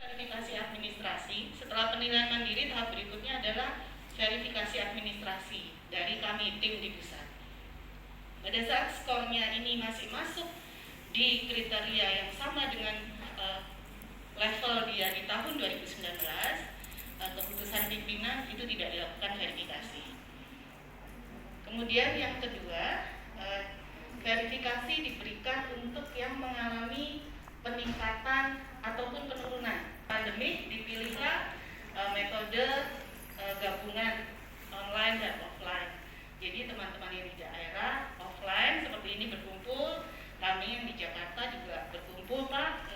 Verifikasi administrasi. Setelah penilaian mandiri, tahap berikutnya adalah verifikasi administrasi dari kami tim di pusat. Pada saat skornya ini masih masuk di kriteria yang sama dengan level dia di tahun 2019, keputusan pimpinan itu tidak dilakukan verifikasi. Kemudian yang kedua, verifikasi diberikan untuk yang mengalami peningkatan ataupun penurunan. Pandemik dipilihlah metode gabungan online dan offline. Jadi teman-teman yang di daerah offline seperti ini berkumpul, kami yang di Jakarta juga berkumpul Pak,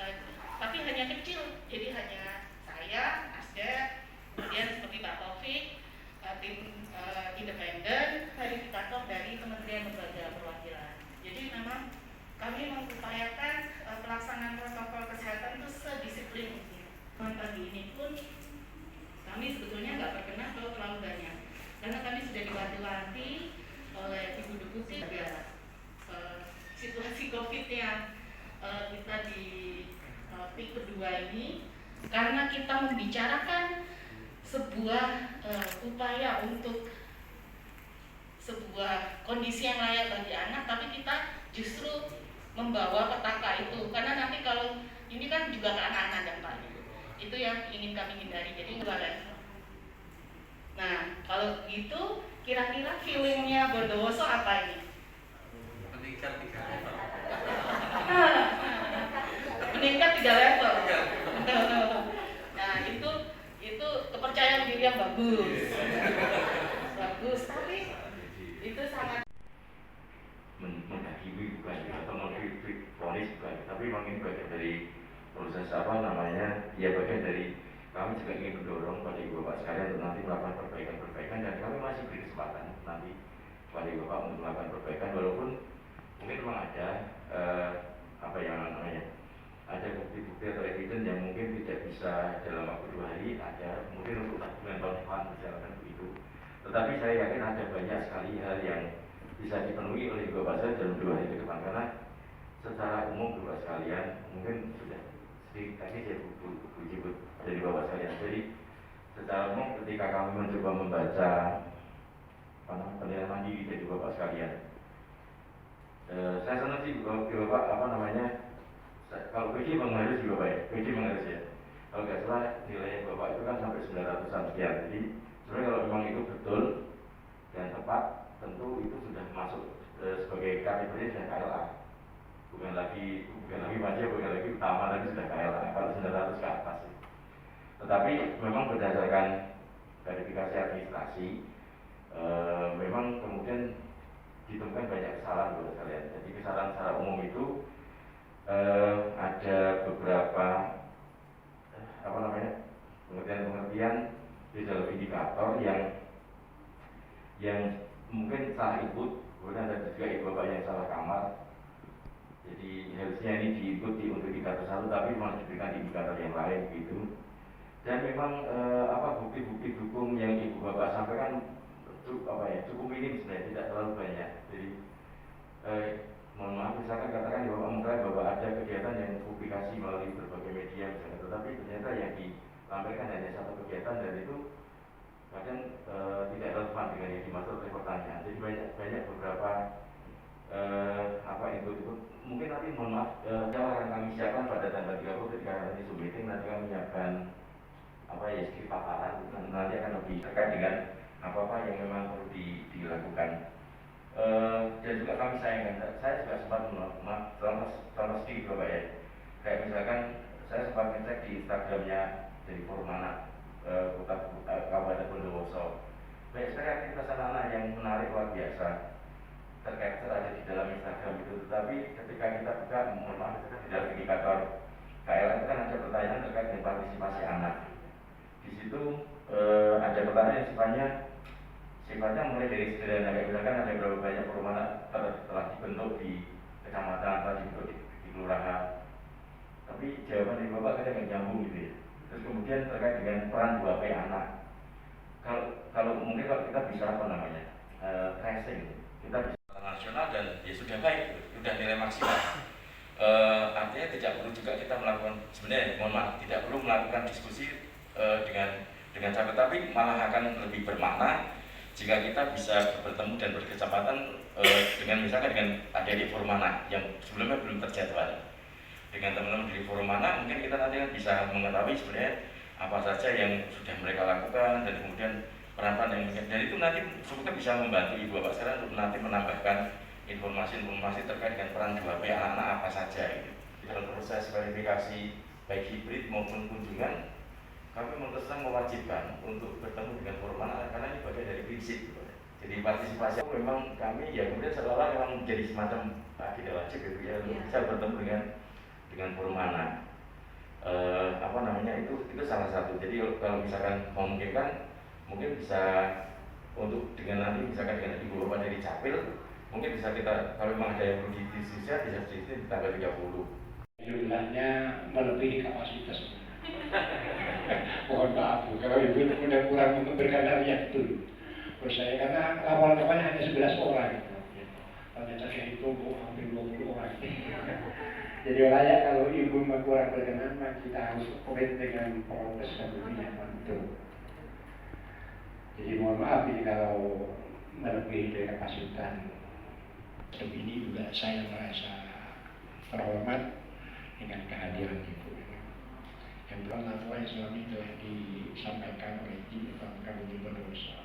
tapi hanya kecil. Jadi hanya saya, Asda, kemudian seperti Pak Taufik, tim independen, verifikator dari Kementerian Lembaga Perwakilan. Jadi memang kami mengupayakan pelaksanaan protokol kesehatan itu sedisiplin mungkin. Pagi ini pun kami sebetulnya nggak berkenan kalau terlalu banyak, karena kami sudah diwanti-wanti oleh Ibu Deputi ya, situasi COVID yang kita di peak kedua ini, karena kita membicarakan sebuah upaya untuk sebuah kondisi yang layak bagi anak, tapi kita justru membawa petaka itu, karena nanti kalau ini kan juga ke anak-anak dampaknya, itu yang ingin kami hindari. Jadi dua level. Nah kalau gitu kira-kira feelingnya Bondowoso apa ini? Meningkat 3 level. Meningkat 3 level. Nah itu kepercayaan diri yang bagus. Bagus, tapi itu sangat menghakimi bukan atau memfonis bukan, tapi memang ini bagian dari proses apa namanya, ya bagian dari kami juga ingin mendorong pada ibu bapak sekalian untuk nanti melakukan perbaikan dan kami masih beri kesempatan nanti pada ibu bapak untuk melakukan perbaikan, walaupun mungkin memang ada apa yang namanya, ada bukti-bukti atau evidence yang mungkin tidak bisa dalam waktu 2 hari, ada mungkin untuk tahun depan berjalan begitu. Tetapi saya yakin ada banyak sekali hal yang bisa dipenuhi oleh Bapak saya dalam 2 hari ke depan, karena secara umum Bapak sekalian mungkin sudah sedikit tadi saya puji dari Bapak sekalian. Jadi secara umum ketika kami mencoba membaca penilaian mandiri dari Bapak sekalian, saya senang sih Bapak apa namanya, kalau PD mengharus juga Bapak ya, PD mengharus ya. Kalau nggak salah nilai Bapak itu kan sampai 900-an sekian. Jadi sebenarnya kalau memang itu betul dan tepat, tentu itu sudah masuk sebagai kategori sudah KLA, bukan lagi wajib, bukan lagi utama, tapi sudah KLA kalau 900 ke atas. Tetapi memang berdasarkan verifikasi administrasi, memang kemudian ditemukan banyak kesalahan buat kalian. Jadi kesalahan secara umum itu ada beberapa apa namanya, pengertian di dalam indikator yang mungkin salah input, kemudian ada juga ibu bapak yang salah kamar. Jadi harusnya ini diinput untuk indikator satu, tapi malah diberikan indikator yang lain gitu. Dan memang bukti-bukti dukung yang ibu bapak sampaikan cukup minim sebenarnya, tidak terlalu banyak. Jadi mohon maaf, misalkan katakan di bapak mengklaim bahwa ada kegiatan yang publikasi melalui berbagai media misalnya, tetapi ternyata yang dilampirkan hanya satu kegiatan dan itu kadang tidak relevan dengan yang dimaksud oleh pertanyaan. Jadi banyak beberapa itu mungkin nanti mohon maaf, akan kami siapkan pada tanggal 30 ketika nanti Zoom meeting, nanti kami menyiapkan sedikit paparan, nanti akan lebih terkait dengan apa yang memang perlu dilakukan. Dan juga kami sayangkan, saya juga sempat contoh sedikit Bapak ya, kayak misalkan saya sempat ngecek di Instagramnya dari Forum Anak Kabupaten Bondowoso. Banyak sekali aktivitas anak-anak yang menarik luar biasa terkait ada di dalam Instagram itu. Tetapi ketika kita buka, mohon maaf, di dalam indikator KLA itu kan ada pertanyaan terkait dengan partisipasi anak. Di situ ada pertanyaan yang sifatnya mulai dari sederhana, kayak misalkan ada berapa banyak forum anak telah dibentuk di kecamatan, telah dibentuk di kelurahan. Tapi jawaban dari Bapak kadang nggak nyambung gitu ya. Terus kemudian terkait dengan peran 2P anak. Kalau mungkin kalau kita bisa tracing, kita bisa nasional dan ya sudah baik, sudah nilai maksimal. Artinya tidak perlu juga kita melakukan melakukan, sebenarnya mohon maaf, tidak perlu melakukan diskusi dengan capek, tapi malah akan lebih bermakna jika kita bisa bertemu dan berkesempatan dengan misalkan dengan adik-adik Formana yang sebelumnya belum terjadwal. Dengan teman-teman dari Formana mungkin kita nanti bisa mengetahui sebenarnya apa saja yang sudah mereka lakukan dan kemudian peran-peran yang mungkin, dan itu nanti semoga bisa membantu Ibu Bapak sekalian untuk nanti menambahkan informasi-informasi terkait dengan peran 2P anak-anak apa saja gitu. Dalam proses verifikasi baik hibrid maupun kunjungan, kami terus mewajibkan untuk bertemu dengan Formana karena ini bagian dari prinsip gitu. Jadi partisipasi memang kami ya kemudian seolah memang menjadi semacam agenda wajib gitu ya, bisa bertemu dengan Formana. Itu salah satu. Jadi kalau misalkan memungkinkan mungkin bisa untuk dengan nanti misalkan dengan Ibu Bapak dari Capil mungkin bisa kita, kalau memang ada yang perlu didiskusi bisa di tanggal 30. Jumlahnya melebihi kapasitas. Mohon maaf kalau Ibu udah kurang memberikan hadiah itu. Terus saya karena laporan kemarin hanya 11 orang. Ternyata saya itu hampir 20 orang. Jadi layak kalau Ibu kurang berkenan, kita harus komit dengan proses dan pembinaan itu. Jadi mohon maaf ini kalau melebihi dari kapasitas. Ini juga saya merasa terhormat dengan kehadiran Ibu. Yang telah laporan selama ini telah disampaikan oleh Ibu kami berdosa.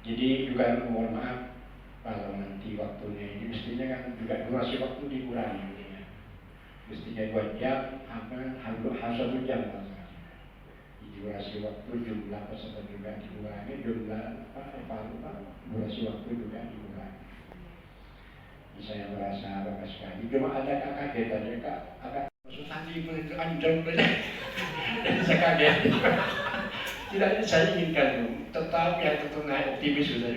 Jadi juga mohon maaf kalau nanti waktunya ini mestinya kan juga durasi waktu dikurangi ya. Mestinya 2 jam, harus 1 jam masalah. Durasi waktu jumlah peserta juga dikurangi, jumlah durasi waktu juga dikurangi. Saya merasa bangga sekali. Cuma ada kaget aja kak, agak maksud tadi itu anjong saja. Saya kaget. Tidak saya inginkan tetap yang tentu naik optimis saja.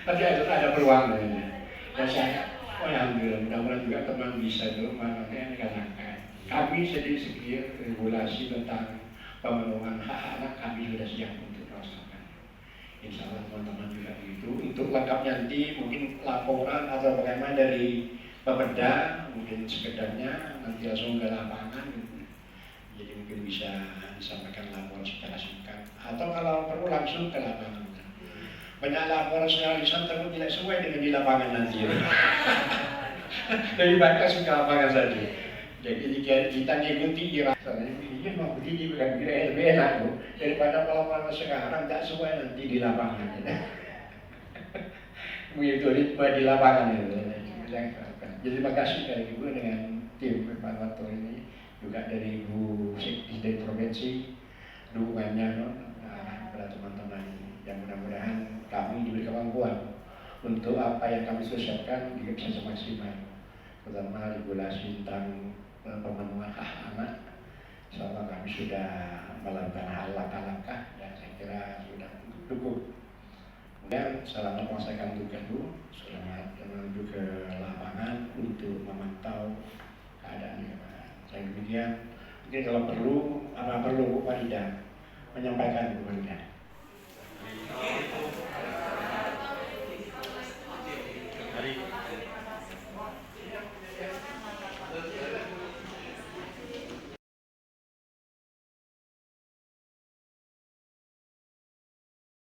Tapi ada peluang dan saya, alhamdulillah mudah-mudahan juga teman bisa dulu mengatakan kami sendiri regulasi tentang pemenuhan hak anak kami sudah siap untuk melaksanakan. Insya Allah teman-teman juga begitu. Untuk lengkapnya nanti mungkin laporan atau bagaimana dari Bapeda mungkin sekedarnya nanti langsung ke lapangan. Jadi mungkin bisa disampaikan laporan secara singkat atau kalau perlu langsung ke lapangan. Banyak laporan secara lisan tapi tidak sesuai dengan di lapangan nanti. Lebih baik langsung ke lapangan saja. Jadi kita ngikuti soalnya ini mau begini bukan lebih enak tuh daripada laporan sekarang tak sesuai nanti di lapangan. Begitu ritme di lapangan itu. Jadi terima kasih dari Ibu dengan tim Panwato ini juga dari Ibu Sekdi dari Provinsi dukungannya pada teman-teman yang mudah-mudahan kami diberi kemampuan untuk apa yang kami sosialkan juga bisa semaksimal, terutama regulasi tentang pemenuhan hak anak. Selama kami sudah melakukan hal langkah-langkah yang saya kira sudah cukup. Kemudian selamat melaksanakan tugas dulu, selamat menuju ke lapangan untuk memantau keadaan di lapangan. Saya demikian. Mungkin kalau perlu, apa perlu Bu Farida menyampaikan Bu Farida. Hari